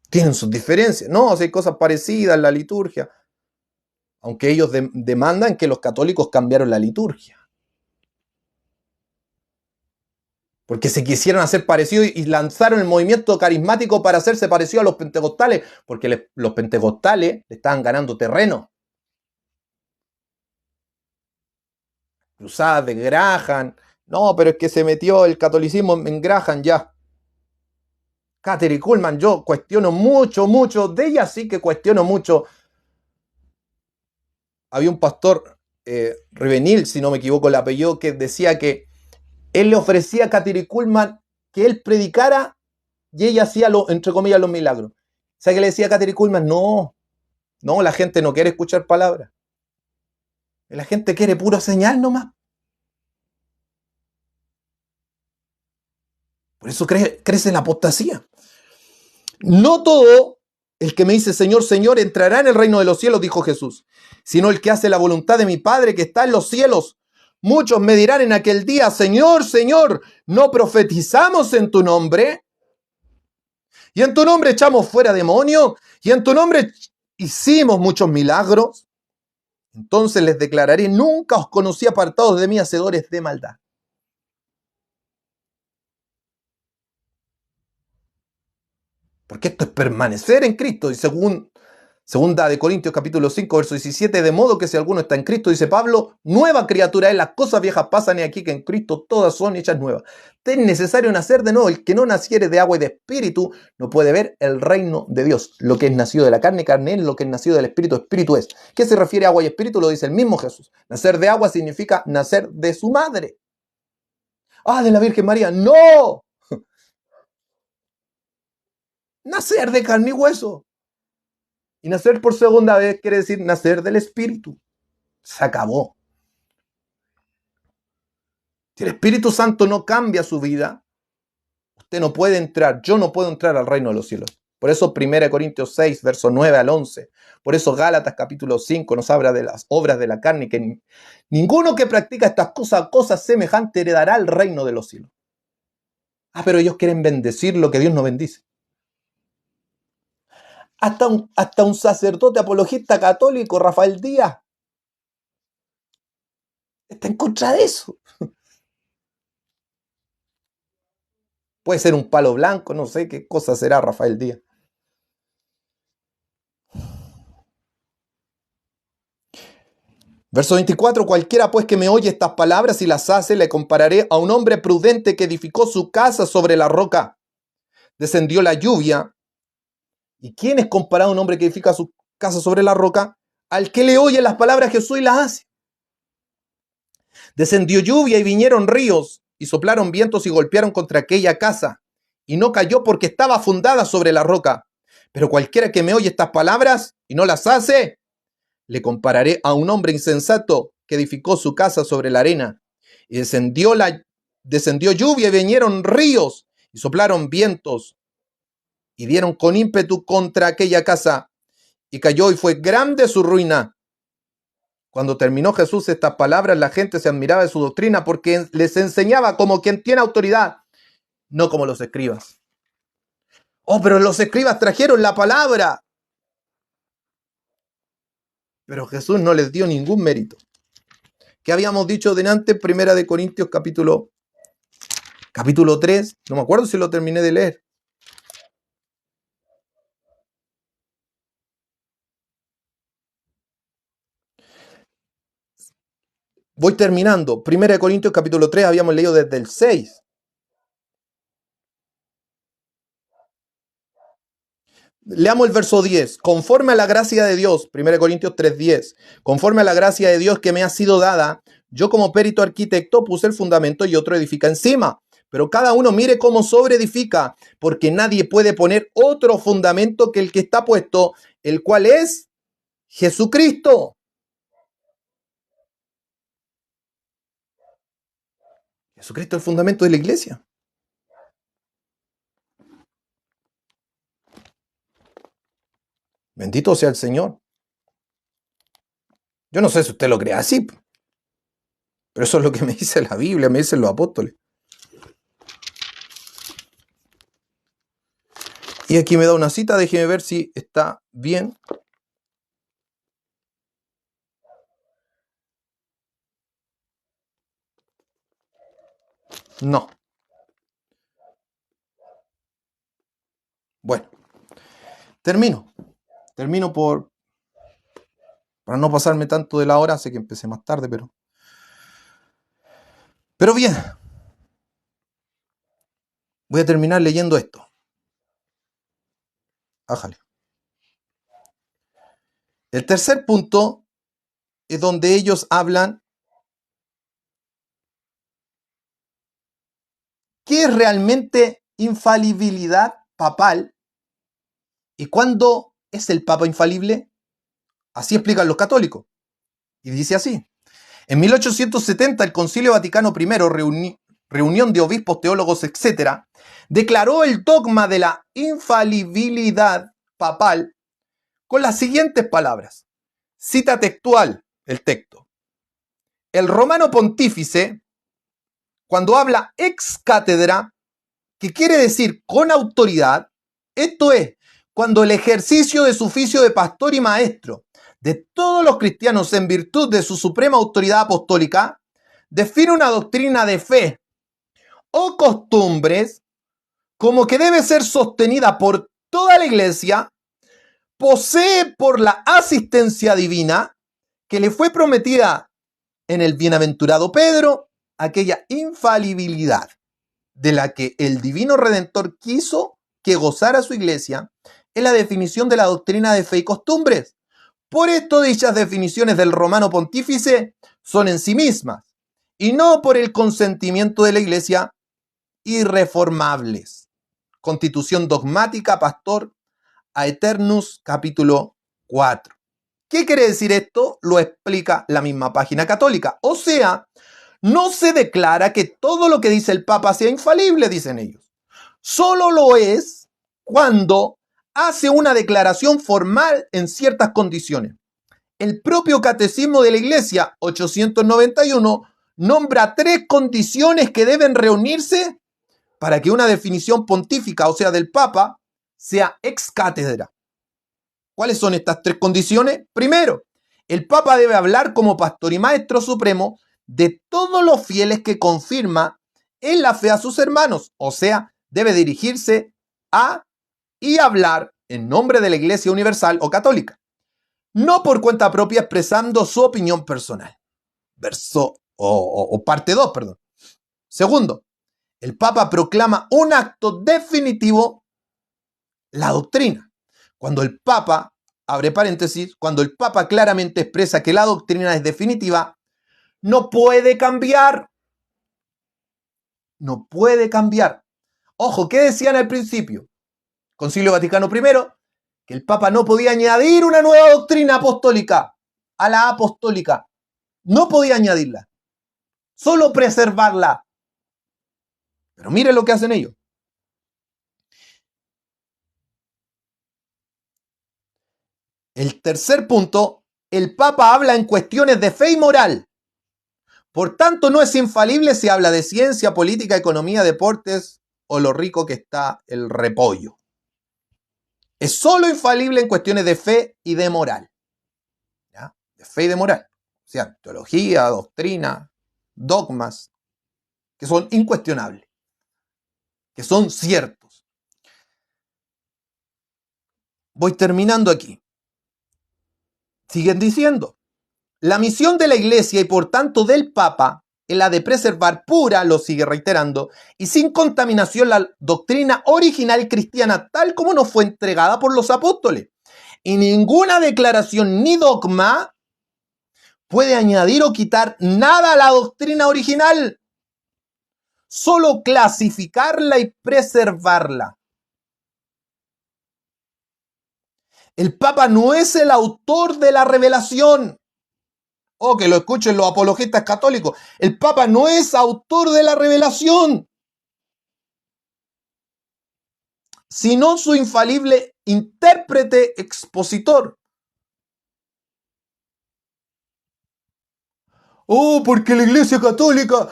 Tienen sus diferencias. No, si hay cosas parecidas en la liturgia. Aunque ellos demandan que los católicos cambiaron la liturgia. Porque se quisieron hacer parecidos y lanzaron el movimiento carismático para hacerse parecido a los pentecostales. Porque los pentecostales le estaban ganando terreno. Cruzadas de Graham. No, pero es que se metió el catolicismo en Graham ya. Katherine Kuhlman, yo cuestiono mucho, de ella sí que cuestiono mucho. Había un pastor, Revenil, si no me equivoco el apellido, que decía que él le ofrecía a Katherine Kuhlman que él predicara y ella hacía, entre comillas, los milagros. O sea, que le decía a Katherine Kuhlman, no, la gente no quiere escuchar palabras. La gente quiere pura señal nomás. Por eso crece la apostasía. No todo el que me dice Señor, Señor entrará en el reino de los cielos, dijo Jesús, sino el que hace la voluntad de mi Padre que está en los cielos. Muchos me dirán en aquel día, Señor, Señor, ¿no profetizamos en tu nombre? Y en tu nombre echamos fuera demonios, y en tu nombre hicimos muchos milagros. Entonces les declararé, nunca os conocí apartados de mí, hacedores de maldad. Porque esto es permanecer en Cristo. Y segunda de Corintios capítulo 5, verso 17, de modo que si alguno está en Cristo, dice Pablo, nueva criatura es, las cosas viejas pasan y aquí que en Cristo todas son hechas nuevas. Es necesario nacer de nuevo. El que no naciere de agua y de espíritu no puede ver el reino de Dios. Lo que es nacido de la carne, carne es, lo que es nacido del espíritu, espíritu es. ¿Qué se refiere a agua y espíritu? Lo dice el mismo Jesús. Nacer de agua significa nacer de su madre. Ah, de la Virgen María. ¡No! Nacer de carne y hueso. Y nacer por segunda vez quiere decir nacer del Espíritu. Se acabó. Si el Espíritu Santo no cambia su vida, usted no puede entrar, yo no puedo entrar al reino de los cielos. Por eso 1 Corintios 6, versos 9 al 11. Por eso Gálatas capítulo 5 nos habla de las obras de la carne, que ninguno que practica estas cosas semejantes heredará el reino de los cielos. Pero ellos quieren bendecir lo que Dios no bendice. Hasta un sacerdote apologista católico, Rafael Díaz, está en contra de eso. Puede ser un palo blanco, no sé qué cosa será Rafael Díaz. Verso 24, cualquiera pues que me oye estas palabras y las hace, le compararé a un hombre prudente que edificó su casa sobre la roca. Descendió la lluvia. ¿Y quién es comparado a un hombre que edifica su casa sobre la roca? Al que le oye las palabras de Jesús y las hace. Descendió lluvia y vinieron ríos y soplaron vientos y golpearon contra aquella casa. Y no cayó porque estaba fundada sobre la roca. Pero cualquiera que me oye estas palabras y no las hace, le compararé a un hombre insensato que edificó su casa sobre la arena. Y descendió lluvia y vinieron ríos y soplaron vientos y dieron con ímpetu contra aquella casa y cayó y fue grande su ruina. Cuando terminó Jesús estas palabras, la gente se admiraba de su doctrina porque les enseñaba como quien tiene autoridad, no como los escribas. Pero los escribas trajeron la palabra. Pero Jesús no les dio ningún mérito. ¿Qué habíamos dicho delante? 1 Corintios capítulo 3. No me acuerdo si lo terminé de leer. Voy terminando. 1 Corintios capítulo 3 habíamos leído desde el 6. Leamos el verso 10. Conforme a la gracia de Dios, 1 Corintios 3:10, conforme a la gracia de Dios que me ha sido dada, yo como perito arquitecto puse el fundamento y otro edifica encima. Pero cada uno mire cómo sobreedifica, porque nadie puede poner otro fundamento que el que está puesto, el cual es Jesucristo. Jesucristo es el fundamento de la iglesia. Bendito sea el Señor. Yo no sé si usted lo cree así, pero eso es lo que me dice la Biblia, me dicen los apóstoles. Y aquí me da una cita, déjeme ver si está bien. No. Bueno, termino para no pasarme tanto de la hora, sé que empecé más tarde, pero bien. Voy a terminar leyendo esto. Ájale. El tercer punto es donde ellos hablan qué es realmente infalibilidad papal y cuándo es el Papa infalible. Así explican los católicos. Y dice así. En 1870 el Concilio Vaticano I, reunión de obispos, teólogos, etc., declaró el dogma de la infalibilidad papal con las siguientes palabras. Cita textual el texto. El romano pontífice, cuando habla ex cátedra, que quiere decir con autoridad, esto es, cuando el ejercicio de su oficio de pastor y maestro de todos los cristianos en virtud de su suprema autoridad apostólica, define una doctrina de fe o costumbres como que debe ser sostenida por toda la iglesia, posee por la asistencia divina que le fue prometida en el bienaventurado Pedro aquella infalibilidad de la que el divino Redentor quiso que gozara su iglesia en la definición de la doctrina de fe y costumbres. Por esto dichas definiciones del romano pontífice son en sí mismas, y no por el consentimiento de la iglesia, irreformables. Constitución dogmática, Pastor Aeternus, capítulo 4. ¿Qué quiere decir esto? Lo explica la misma página católica. O sea, no se declara que todo lo que dice el Papa sea infalible, dicen ellos. Solo lo es cuando hace una declaración formal en ciertas condiciones. El propio Catecismo de la Iglesia, 891, nombra 3 condiciones que deben reunirse para que una definición pontífica, o sea, del Papa, sea ex cátedra. ¿Cuáles son estas 3 condiciones? Primero, el Papa debe hablar como pastor y maestro supremo de todos los fieles que confirma en la fe a sus hermanos, o sea, debe dirigirse a y hablar en nombre de la Iglesia Universal o Católica, no por cuenta propia expresando su opinión personal. Parte 2, perdón. Segundo, el Papa proclama un acto definitivo, la doctrina. Cuando el Papa, abre paréntesis, cuando el Papa claramente expresa que la doctrina es definitiva, no puede cambiar. No puede cambiar. Ojo, ¿qué decían al principio? Concilio Vaticano I, que el Papa no podía añadir una nueva doctrina apostólica a la apostólica. No podía añadirla. Solo preservarla. Pero miren lo que hacen ellos. El tercer punto, el Papa habla en cuestiones de fe y moral. Por tanto, no es infalible si habla de ciencia, política, economía, deportes o lo rico que está el repollo. Es solo infalible en cuestiones de fe y de moral. ¿Ya? De fe y de moral. O sea, teología, doctrina, dogmas, que son incuestionables, que son ciertos. Voy terminando aquí. Siguen diciendo, la misión de la Iglesia y por tanto del Papa es la de preservar pura, lo sigue reiterando, y sin contaminación la doctrina original cristiana tal como nos fue entregada por los apóstoles. Y ninguna declaración ni dogma puede añadir o quitar nada a la doctrina original, solo clasificarla y preservarla. El Papa no es el autor de la revelación. O que lo escuchen los apologistas católicos. El Papa no es autor de la revelación, sino su infalible intérprete expositor. Oh, porque la Iglesia Católica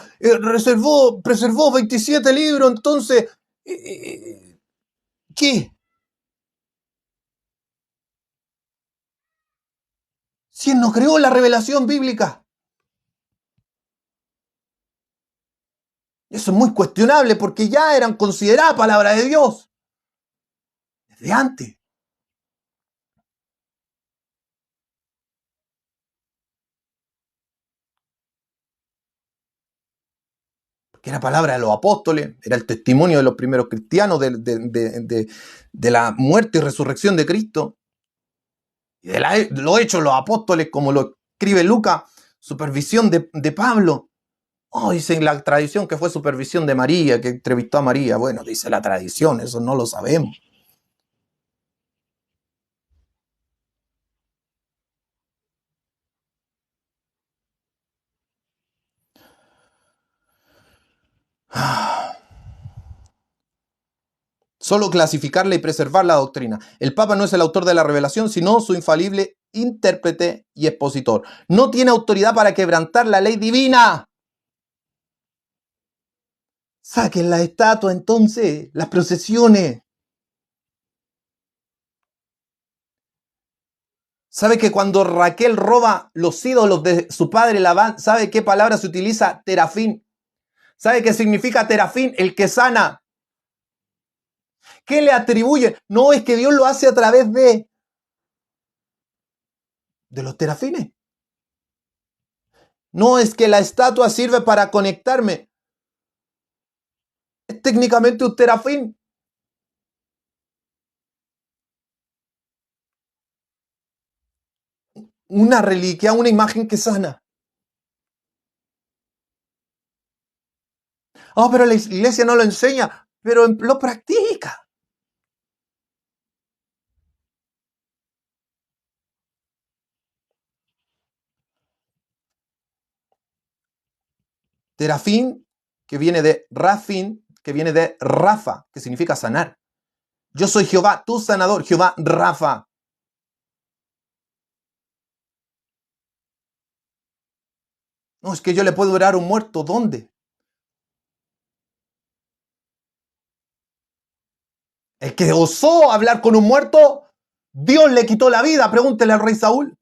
preservó 27 libros, entonces, ¿qué? Si él no creó la revelación bíblica. Eso es muy cuestionable porque ya eran consideradas palabra de Dios desde antes. Que era palabra de los apóstoles, era el testimonio de los primeros cristianos de la muerte y resurrección de Cristo. Y de lo hecho los apóstoles, como lo escribe Lucas, supervisión de Pablo. Oh, dice la tradición que fue supervisión de María, que entrevistó a María. Bueno, dice la tradición, eso no lo sabemos. Solo clasificarla y preservar la doctrina. El Papa no es el autor de la revelación, sino su infalible intérprete y expositor. No tiene autoridad para quebrantar la ley divina. Saquen las estatuas entonces, las procesiones. ¿Sabe que cuando Raquel roba los ídolos de su padre Labán, sabe qué palabra se utiliza? Terafín. ¿Sabe qué significa terafín? El que sana. ¿Qué le atribuye? No, es que Dios lo hace a través de los terafines. No es que la estatua sirve para conectarme. Es técnicamente un terafín. Una reliquia, una imagen que sana. Oh, pero la iglesia no lo enseña, pero lo practica. Terafín, que viene de Rafin, que viene de Rafa, que significa sanar. Yo soy Jehová, tu sanador, Jehová Rafa. No, es que yo le puedo orar a un muerto. ¿Dónde? El que osó hablar con un muerto, Dios le quitó la vida. Pregúntele al rey Saúl.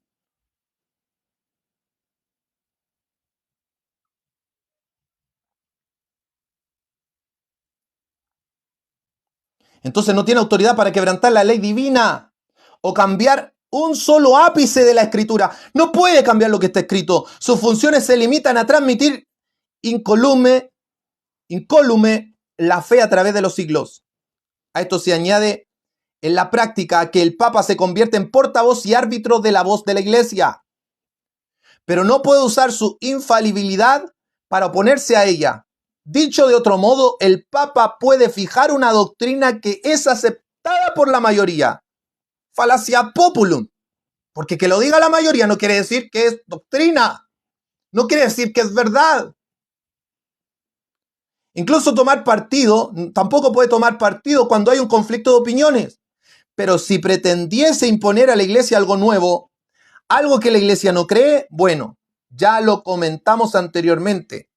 Entonces no tiene autoridad para quebrantar la ley divina o cambiar un solo ápice de la escritura. No puede cambiar lo que está escrito. Sus funciones se limitan a transmitir incólume la fe a través de los siglos. A esto se añade en la práctica que el Papa se convierte en portavoz y árbitro de la voz de la Iglesia, pero no puede usar su infalibilidad para oponerse a ella. Dicho de otro modo, el Papa puede fijar una doctrina que es aceptada por la mayoría. Falacia populum. Porque que lo diga la mayoría no quiere decir que es doctrina. No quiere decir que es verdad. Incluso tomar partido, tampoco puede tomar partido cuando hay un conflicto de opiniones. Pero si pretendiese imponer a la Iglesia algo nuevo, algo que la Iglesia no cree, bueno, ya lo comentamos anteriormente.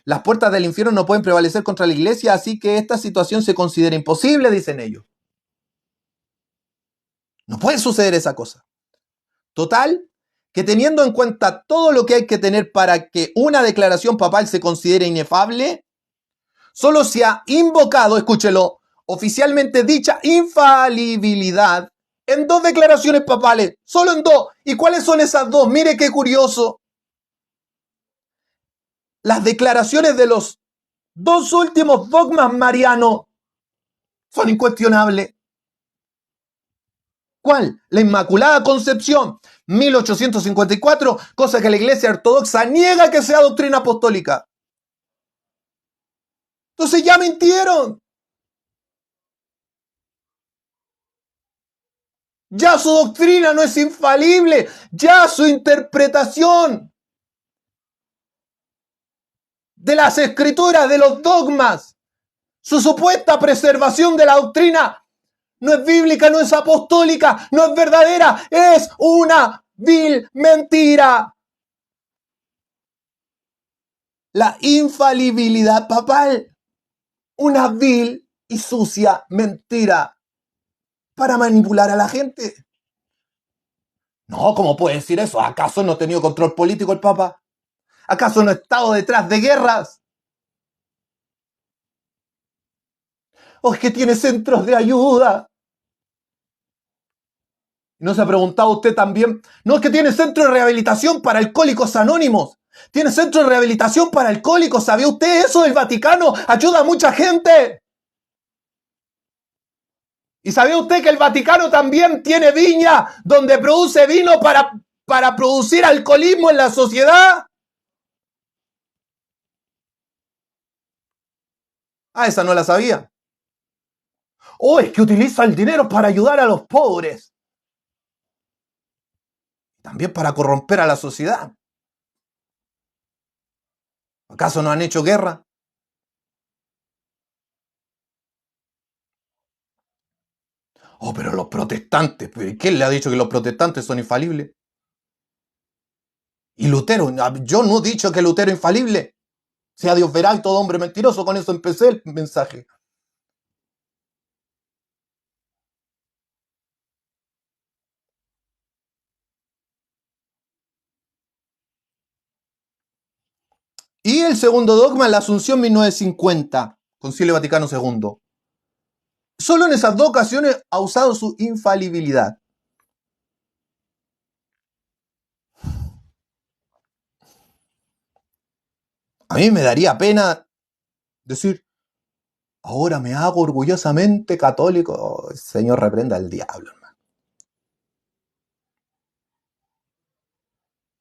Las puertas del infierno no pueden prevalecer contra la Iglesia, así que esta situación se considera imposible, dicen ellos. No puede suceder esa cosa. Total, que teniendo en cuenta todo lo que hay que tener para que una declaración papal se considere inefable, solo se ha invocado, escúchelo, oficialmente dicha infalibilidad en 2 declaraciones papales, solo en 2. ¿Y cuáles son esas 2? Mire qué curioso. Las declaraciones de los 2 últimos dogmas marianos son incuestionables. ¿Cuál? La Inmaculada Concepción, 1854, cosa que la Iglesia Ortodoxa niega que sea doctrina apostólica. Entonces ya mintieron. Ya su doctrina no es infalible, ya su interpretación de las escrituras, de los dogmas, su supuesta preservación de la doctrina no es bíblica, no es apostólica, no es verdadera, es una vil mentira. La infalibilidad papal, una vil y sucia mentira para manipular a la gente. No, ¿cómo puede decir eso? ¿Acaso no ha tenido control político el Papa? ¿Acaso no ha estado detrás de guerras? ¿O es que tiene centros de ayuda? ¿No se ha preguntado usted también? No, es que tiene centro de rehabilitación para alcohólicos anónimos. Tiene centro de rehabilitación para alcohólicos. ¿Sabía usted eso? El Vaticano ayuda a mucha gente. ¿Y sabía usted que el Vaticano también tiene viña donde produce vino para producir alcoholismo en la sociedad? Ah, esa no la sabía. Oh, es que utiliza el dinero para ayudar a los pobres. También para corromper a la sociedad. ¿Acaso no han hecho guerra? Oh, pero los protestantes, ¿quién le ha dicho que los protestantes son infalibles? Y Lutero, yo no he dicho que Lutero es infalible. Sea Dios verá y todo hombre mentiroso, con eso empecé el mensaje. Y el segundo dogma, la Asunción 1950, Concilio Vaticano II. Solo en esas 2 ocasiones ha usado su infalibilidad. A mí me daría pena decir, ahora me hago orgullosamente católico. Oh, el Señor reprenda al diablo, hermano.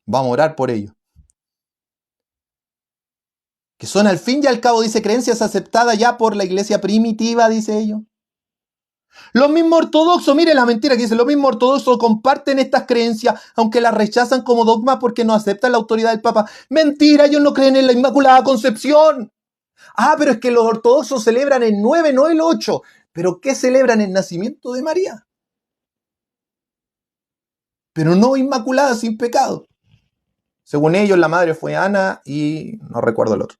Vamos a orar por ello. Que son al fin y al cabo, dice, creencias aceptadas ya por la iglesia primitiva, dice ello. Los mismos ortodoxos, mire la mentira que dice, los mismos ortodoxos comparten estas creencias, aunque las rechazan como dogma porque no aceptan la autoridad del Papa. Mentira, ellos no creen en la Inmaculada Concepción. Ah, pero es que los ortodoxos celebran el 9, no el 8. ¿Pero qué celebran? El nacimiento de María. Pero no Inmaculada, sin pecado. Según ellos, la madre fue Ana y no recuerdo el otro.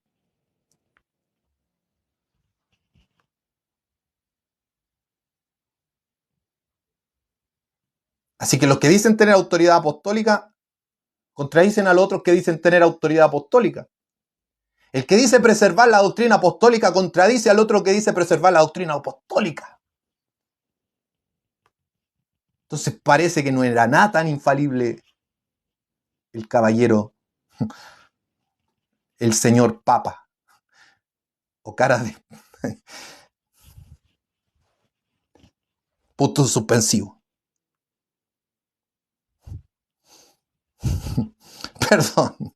Así que los que dicen tener autoridad apostólica contradicen a los otros que dicen tener autoridad apostólica. El que dice preservar la doctrina apostólica contradice al otro que dice preservar la doctrina apostólica. Entonces parece que no era nada tan infalible el caballero, el señor Papa, o cara de punto suspensivo. Perdón.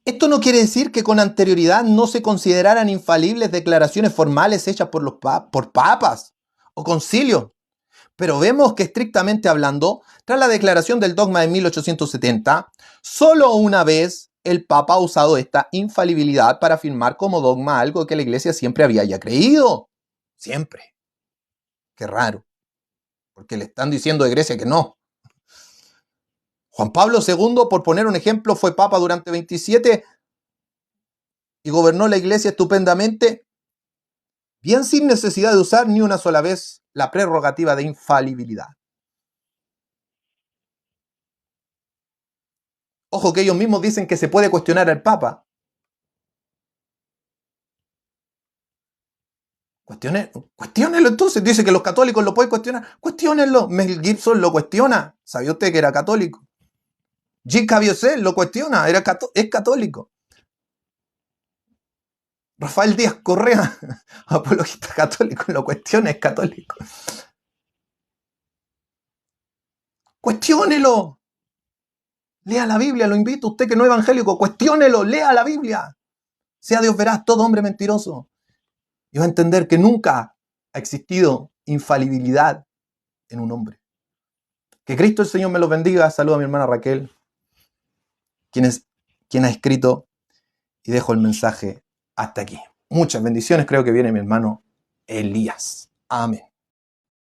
Esto no quiere decir que con anterioridad no se consideraran infalibles declaraciones formales hechas por papas o concilios, pero vemos que estrictamente hablando, tras la declaración del dogma de 1870, solo una vez el Papa ha usado esta infalibilidad para afirmar como dogma algo que la Iglesia siempre había ya creído. Siempre. Qué raro, porque le están diciendo de Grecia que no. Juan Pablo II, por poner un ejemplo, fue Papa durante 27 y gobernó la Iglesia estupendamente, bien sin necesidad de usar ni una sola vez la prerrogativa de infalibilidad. Ojo que ellos mismos dicen que se puede cuestionar al Papa. Cuestiónenlo entonces. Dice que los católicos lo pueden cuestionar. Cuestiónenlo. Mel Gibson lo cuestiona. ¿Sabía usted que era católico? Jean Caviezel lo cuestiona. Es católico. Rafael Díaz Correa, apologista católico, lo cuestiona, es católico. Cuestiónelo. Lea la Biblia, lo invito. Usted que no es evangélico, cuestiónelo, lea la Biblia. Sea Dios veraz, todo hombre mentiroso. Y va a entender que nunca ha existido infalibilidad en un hombre. Que Cristo el Señor me los bendiga. Saludo a mi hermana Raquel, quien ha escrito, y dejo el mensaje hasta aquí. Muchas bendiciones. Creo que viene mi hermano Elías. Amén.